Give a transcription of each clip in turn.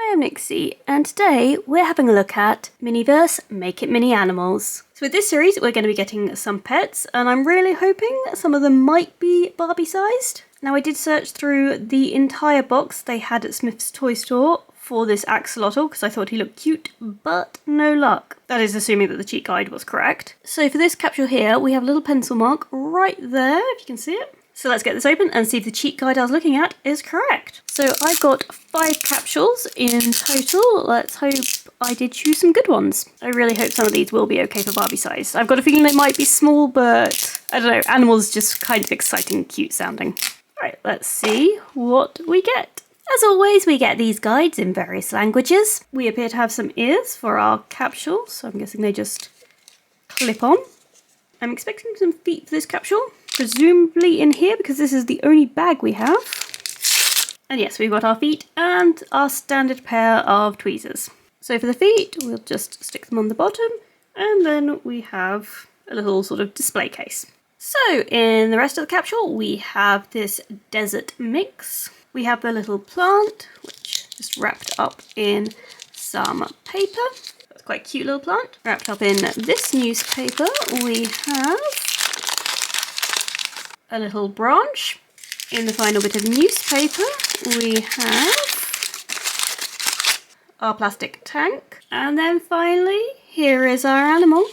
Hi, I'm Nixie, and today we're having a look at Miniverse Make It Mini Animals. So with this series we're going to be getting some pets, and I'm really hoping some of them might be Barbie sized. Now I did search through the entire box they had at Smith's Toy Store for this axolotl because I thought he looked cute, but no luck. That is assuming that the cheat guide was correct. So for this capsule here we have a little pencil mark right there, if you can see it. So let's get this open and see if the cheat guide I was looking at is correct. So I got 5 capsules in total. Let's hope I did choose some good ones. I really hope some of these will be okay for Barbie size. I've got a feeling they might be small, but I don't know, animals just kind of exciting and cute sounding. Alright, let's see what we get. As always, we get these guides in various languages. We appear to have some ears for our capsules, so I'm guessing they just clip on. I'm expecting some feet for this capsule. Presumably in here because this is the only bag we have. And yes, we've got our feet and our standard pair of tweezers. So for the feet, we'll just stick them on the bottom, and then we have a little sort of display case. So in the rest of the capsule, we have this desert mix. We have a little plant, which is wrapped up in some paper. That's quite a cute little plant. Wrapped up in this newspaper, we have a little branch. In the final bit of newspaper, we have our plastic tank. And then finally, here is our animal.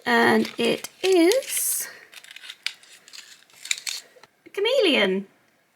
And it is a chameleon.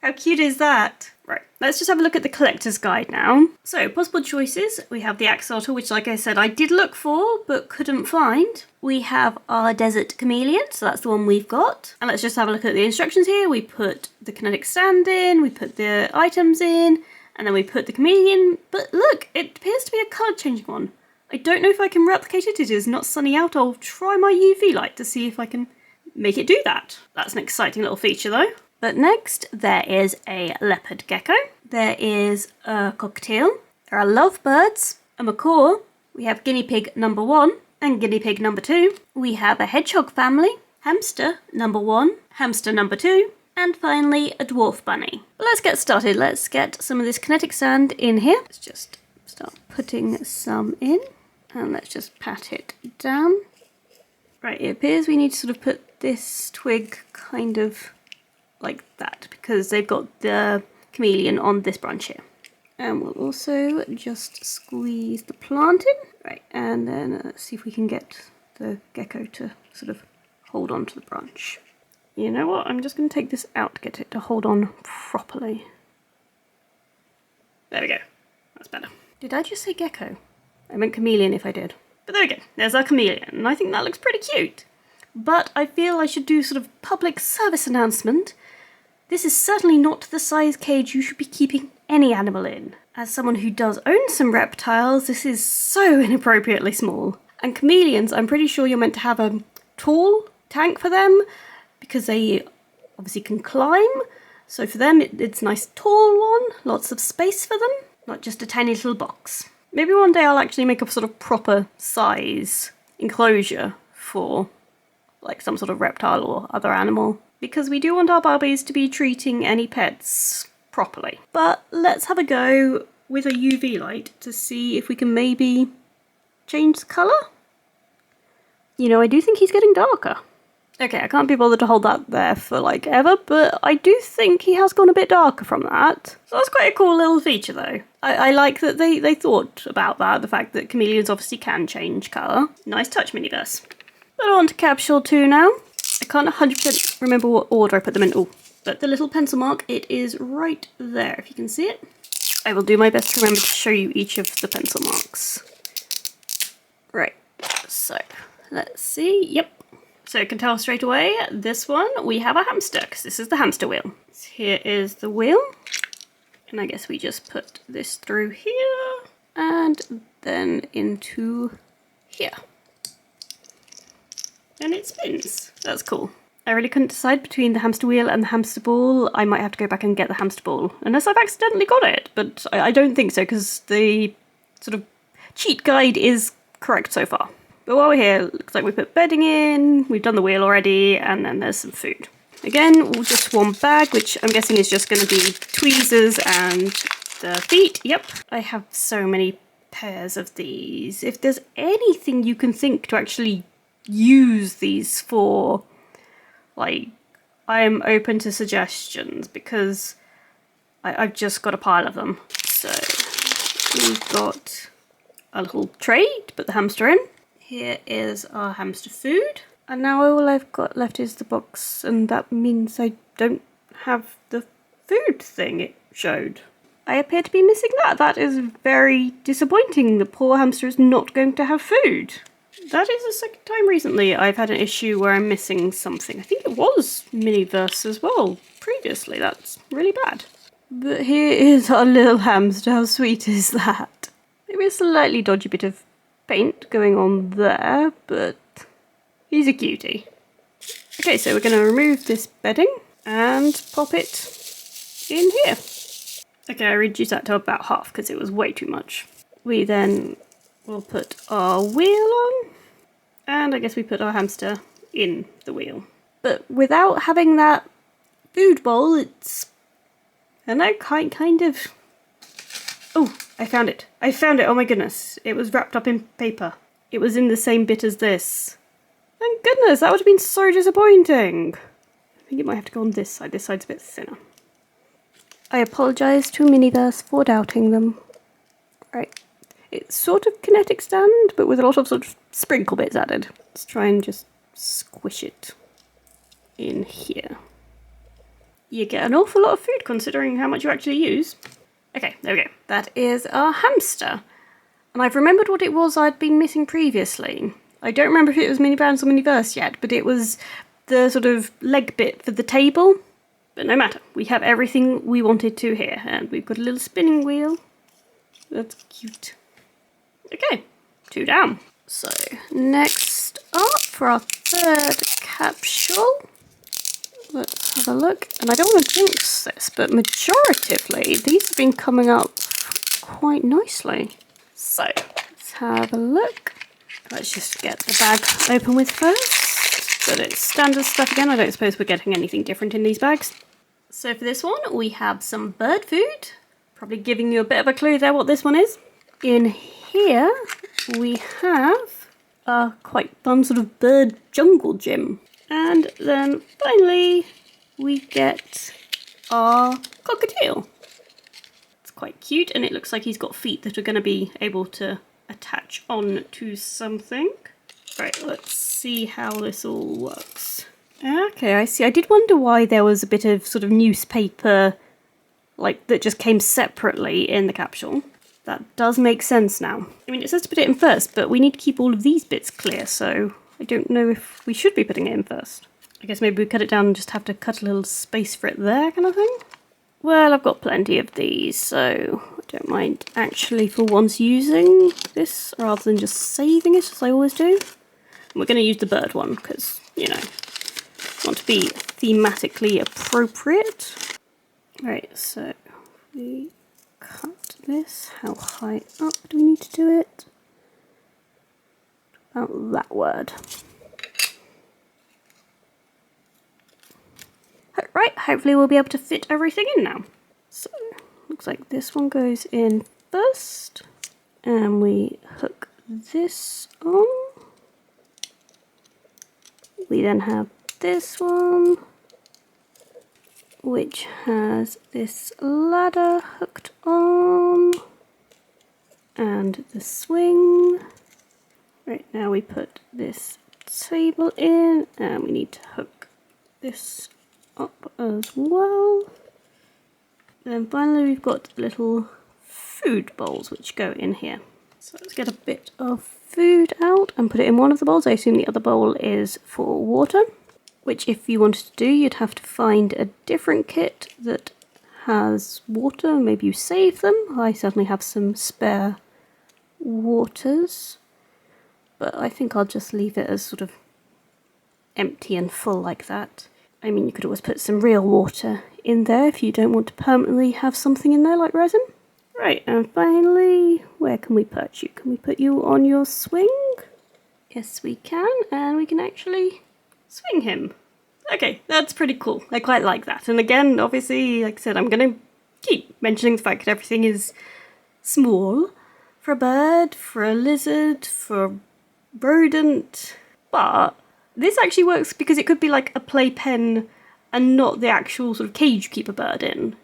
How cute is that? Right, let's just have a look at the collector's guide now. So, possible choices. We have the axolotl, which like I said, I did look for, but couldn't find. We have our desert chameleon, so that's the one we've got. And let's just have a look at the instructions here. We put the kinetic stand in, we put the items in, and then we put the chameleon. But look, it appears to be a colour changing one. I don't know if I can replicate it. It is not sunny out. I'll try my UV light to see if I can make it do that. That's an exciting little feature though. But next, there is a leopard gecko. There is a cockatiel. There are lovebirds, a macaw. We have guinea pig number 1 and guinea pig number 2. We have a hedgehog family, hamster number 1, hamster number 2, and finally a dwarf bunny. But let's get started. Let's get some of this kinetic sand in here. Let's just start putting some in, and let's just pat it down. Right, it appears we need to sort of put this twig kind of like that, because they've got the chameleon on this branch here. And we'll also just squeeze the plant in. Right, and then let's see if we can get the gecko to sort of hold on to the branch. You know what, I'm just going to take this out to get it to hold on properly. There we go, that's better. Did I just say gecko? I meant chameleon if I did. But there we go, there's our chameleon, and I think that looks pretty cute. But I feel I should do sort of public service announcement. This is certainly not the size cage you should be keeping any animal in. As someone who does own some reptiles, this is so inappropriately small. And chameleons, I'm pretty sure you're meant to have a tall tank for them, because they obviously can climb. So for them, it's a nice tall one, lots of space for them, not just a tiny little box. Maybe one day I'll actually make a sort of proper size enclosure for like some sort of reptile or other animal, because we do want our Barbies to be treating any pets properly. But let's have a go with a UV light to see if we can maybe change the colour. You know, I do think he's getting darker. Okay, I can't be bothered to hold that there for like ever, but I do think he has gone a bit darker from that. So that's quite a cool little feature though. I like that they thought about that, the fact that chameleons obviously can change colour. Nice touch, Miniverse. But on to capsule 2 now. I can't 100% remember what order I put them in. Oh, but the little pencil mark, it is right there, if you can see it. I will do my best to remember to show you each of the pencil marks. Right, so let's see. Yep. So you can tell straight away, this one, we have a hamster, because this is the hamster wheel. So here is the wheel. And I guess we just put this through here, and then into here. And it spins. That's cool. I really couldn't decide between the hamster wheel and the hamster ball. I might have to go back and get the hamster ball, unless I've accidentally got it, but I don't think so, because the sort of cheat guide is correct so far. But while we're here, it looks like we put bedding in, we've done the wheel already, and then there's some food. Again, just one bag, which I'm guessing is just going to be tweezers and The feet, yep. I have so many pairs of these. If there's anything you can think to actually use these for, like, I am open to suggestions because I've just got a pile of them. So we've got a little tray to put the hamster in. Here is our hamster food. And now all I've got left is the box, and that means I don't have the food thing it showed. I appear to be missing that. That is very disappointing. The poor hamster is not going to have food. That is the second time recently I've had an issue where I'm missing something. I think it was Miniverse as well previously. That's really bad. But here is our little hamster. How sweet is that? Maybe a slightly dodgy bit of paint going on there, but he's a cutie. Okay, so we're going to remove this bedding and pop it in here. Okay, I reduced that to about half because it was way too much. We then will put our wheel on, and I guess we put our hamster in the wheel. But without having that food bowl, it's, I don't know, kind of... Oh, I found it. I found it, oh my goodness. It was wrapped up in paper. It was in the same bit as this. Thank goodness, that would have been so disappointing. I think it might have to go on this side. This side's a bit thinner. I apologise to Miniverse for doubting them. Right. It's sort of kinetic stand, but with a lot of sort of sprinkle bits added. Let's try and just squish it in here. You get an awful lot of food considering how much you actually use. Okay, there we go. That is our hamster. And I've remembered what it was I'd been missing previously. I don't remember if it was Miniverse or Miniverse yet, but it was the sort of leg bit for the table. But no matter, we have everything we wanted to here, and we've got a little spinning wheel. That's cute. Okay, 2 down. So, next up for our third capsule. Let's have a look. And I don't want to jinx this, but majoritively, these have been coming up quite nicely. So, let's have a look. Let's just get the bag open with first. But it's standard stuff again. I don't suppose we're getting anything different in these bags. So for this one, we have some bird food. Probably giving you a bit of a clue there what this one is. In here, we have a quite fun sort of bird jungle gym. And then finally, we get our cockatiel. It's quite cute, and it looks like he's got feet that are going to be able to attach on to something. Right, let's see how this all works. Okay, I see. I did wonder why there was a bit of sort of newspaper, like, that just came separately in the capsule. That does make sense now. I mean, it says to put it in first, but we need to keep all of these bits clear, so I don't know if we should be putting it in first. I guess maybe we cut it down and just have to cut a little space for it there, kind of thing. Well, I've got plenty of these, so I don't mind actually for once using this rather than just saving it as I always do. And we're going to use the bird one because, you know, I want to be thematically appropriate. Right, so we cut this. How high up do we need to do it? About that word. Right, hopefully we'll be able to fit everything in now. So, looks like this one goes in first. And we hook this on. We then have this one, which has this ladder hooked on. And the swing. Right, now we put this table in, and we need to hook this up as well. Then finally we've got little food bowls which go in here. So let's get a bit of food out and put it in one of the bowls. I assume the other bowl is for water, which if you wanted to do, you'd have to find a different kit that has water. Maybe you save them. I certainly have some spare waters, but I think I'll just leave it as sort of empty and full like that. I mean, you could always put some real water in there if you don't want to permanently have something in there like resin. Right, and finally, where can we put you? Can we put you on your swing? Yes, we can, and we can actually swing him. Okay, that's pretty cool. I quite like that. And again, obviously, like I said, I'm going to keep mentioning the fact that everything is small for a bird, for a lizard, for a rodent, but this actually works because it could be like a playpen and not the actual sort of cage you keep a bird in.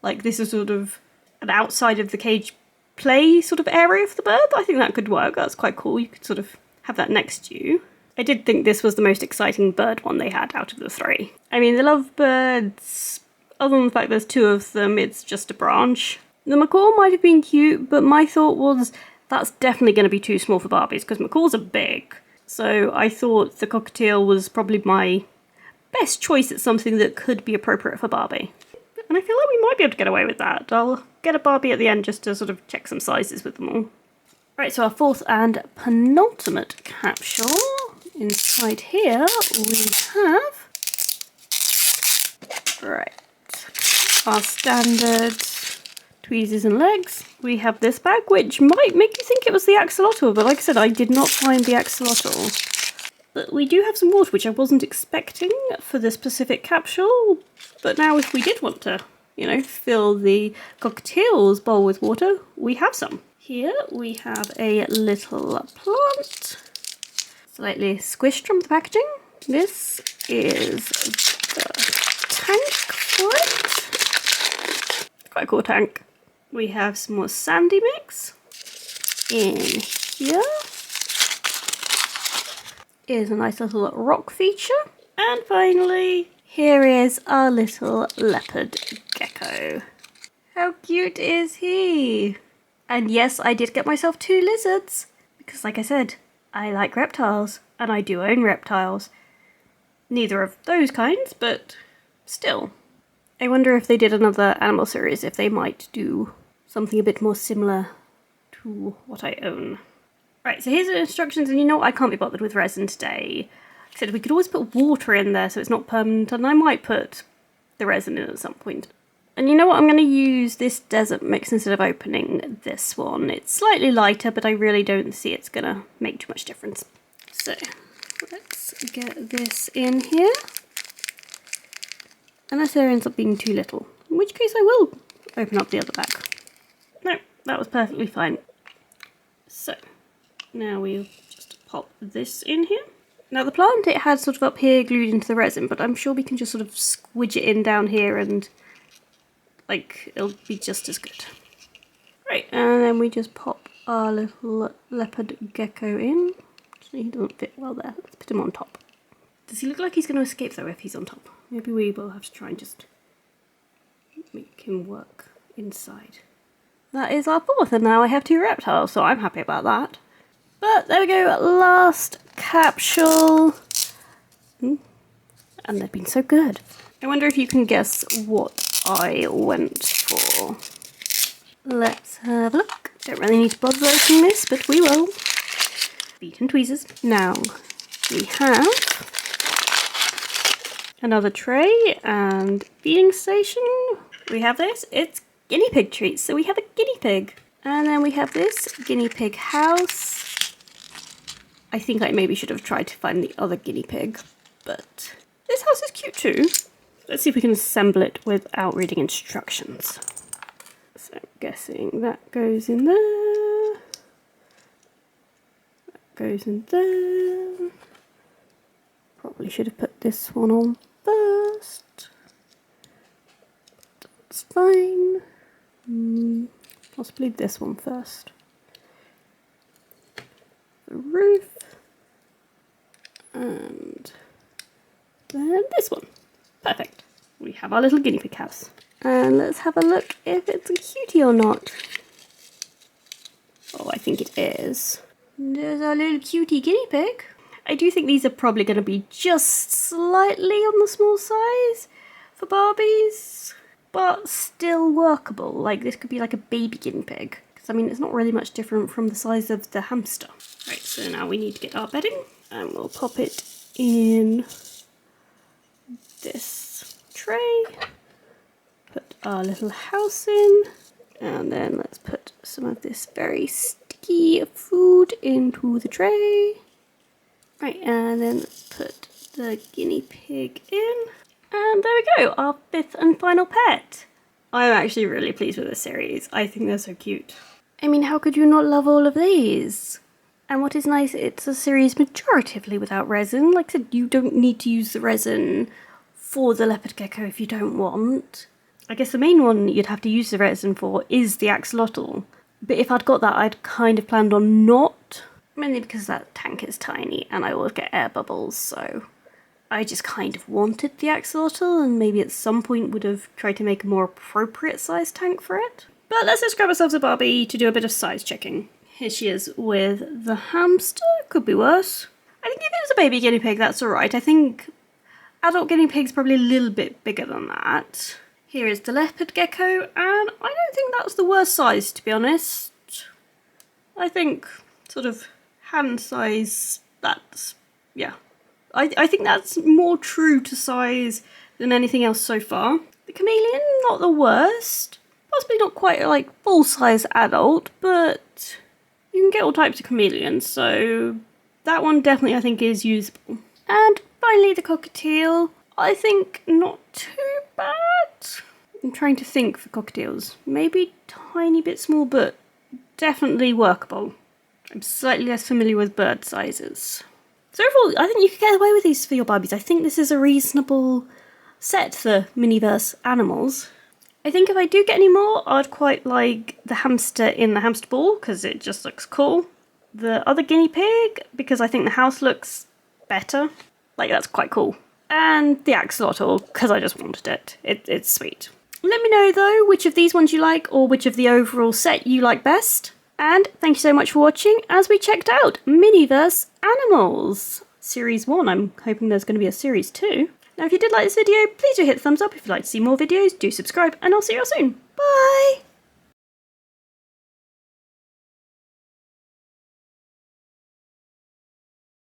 Like this is sort of an outside of the cage play sort of area for the bird. I think that could work. That's quite cool. You could sort of have that next to you. I did think this was the most exciting bird one they had out of the three. I mean, the lovebirds, other than the fact there's two of them, it's just a branch. The macaw might have been cute, but my thought was that's definitely going to be too small for Barbies because macaws are big. So I thought the cockatiel was probably my best choice at something that could be appropriate for Barbie. And I feel like we might be able to get away with that. I'll get a Barbie at the end just to sort of check some sizes with them all. Right, so our fourth and penultimate capsule. Inside here we have, right, our standard tweezers and legs. We have this bag, which might make you think it was the axolotl, but like I said, I did not find the axolotl. But we do have some water, which I wasn't expecting for this specific capsule. But now if we did want to, you know, fill the cockatiel's bowl with water, we have some. Here we have a little plant, slightly squished from the packaging. This is the tank for it. Quite a cool tank. We have some more sandy mix. In here is a nice little rock feature. And finally, here is our little leopard gecko. How cute is he? And yes, I did get myself 2 lizards, because like I said, I like reptiles, and I do own reptiles. Neither of those kinds, but still. I wonder if they did another animal series, if they might do something a bit more similar to what I own. Right, so here's the instructions, and you know what, I can't be bothered with resin today. I said we could always put water in there so it's not permanent, and I might put the resin in at some point. And you know what, I'm going to use this desert mix instead of opening this one. It's slightly lighter, but I really don't see it's going to make too much difference. So, let's get this in here. Unless there ends up being too little, in which case I will open up the other bag. No, that was perfectly fine. So, now we'll just pop this in here. Now the plant, it had sort of up here glued into the resin, but I'm sure we can just sort of squidge it in down here and like, it'll be just as good. Right, and then we just pop our little leopard gecko in. Actually, he doesn't fit well there. Let's put him on top. Does he look like he's going to escape though if he's on top? Maybe we will have to try and just make him work inside. That is our fourth, and now I have 2 reptiles, so I'm happy about that. But there we go, last capsule. And they've been so good. I wonder if you can guess what I went for. Let's have a look. Don't really need to bother opening this, but we will. Feet and tweezers. Now, we have another tray and feeding station. We have this. It's guinea pig treats, so we have a guinea pig. And then we have this guinea pig house. I think I maybe should have tried to find the other guinea pig, but this house is cute too. Let's see if we can assemble it without reading instructions. So I'm guessing that goes in there. That goes in there. Probably should have put this one on first. That's fine. Possibly this one first. The roof. And then this one. Perfect. We have our little guinea pig house. And let's have a look if it's a cutie or not. Oh, I think it is. There's our little cutie guinea pig. I do think these are probably going to be just slightly on the small size for Barbies, but still workable. Like, this could be like a baby guinea pig. Because, I mean, it's not really much different from the size of the hamster. Right, so now we need to get our bedding. And we'll pop it in this tray, put our little house in, and then let's put some of this very sticky food into the tray. Right, and then let's put the guinea pig in, and there we go, our 5th and final pet, I'm actually really pleased with this series. I think they're so cute. I mean, how could you not love all of these? And what is nice, it's a series majoritively without resin. Like I said, you don't need to use the resin for the leopard gecko if you don't want. I guess the main one you'd have to use the resin for is the axolotl. But if I'd got that, I'd kind of planned on not. Mainly because that tank is tiny and I would get air bubbles, so I just kind of wanted the axolotl and maybe at some point would have tried to make a more appropriate sized tank for it. But let's just grab ourselves a Barbie to do a bit of size checking. Here she is with the hamster. Could be worse. I think if it was a baby guinea pig, that's alright. I think adult guinea pig's probably a little bit bigger than that. Here is the leopard gecko, and I don't think that's the worst size, to be honest. I think sort of hand size, that's, yeah. I think that's more true to size than anything else so far. The chameleon, not the worst. Possibly not quite like full-size adult, but you can get all types of chameleons, so that one definitely I think is usable. And finally the cockatiel. I think not too bad. I'm trying to think for cockatiels. Maybe tiny bit small, but definitely workable. I'm slightly less familiar with bird sizes. So overall, I think you could get away with these for your Barbies. I think this is a reasonable set for Miniverse animals. I think if I do get any more, I'd quite like the hamster in the hamster ball, because it just looks cool. The other guinea pig, because I think the house looks better. Like, that's quite cool. And the axolotl, because I just wanted it. It's sweet. Let me know, though, which of these ones you like, or which of the overall set you like best. And thank you so much for watching as we checked out Miniverse Animals Series 1. I'm hoping there's going to be a Series 2. Now if you did like this video, please do hit the thumbs up. If you'd like to see more videos, do subscribe, and I'll see you all soon. Bye!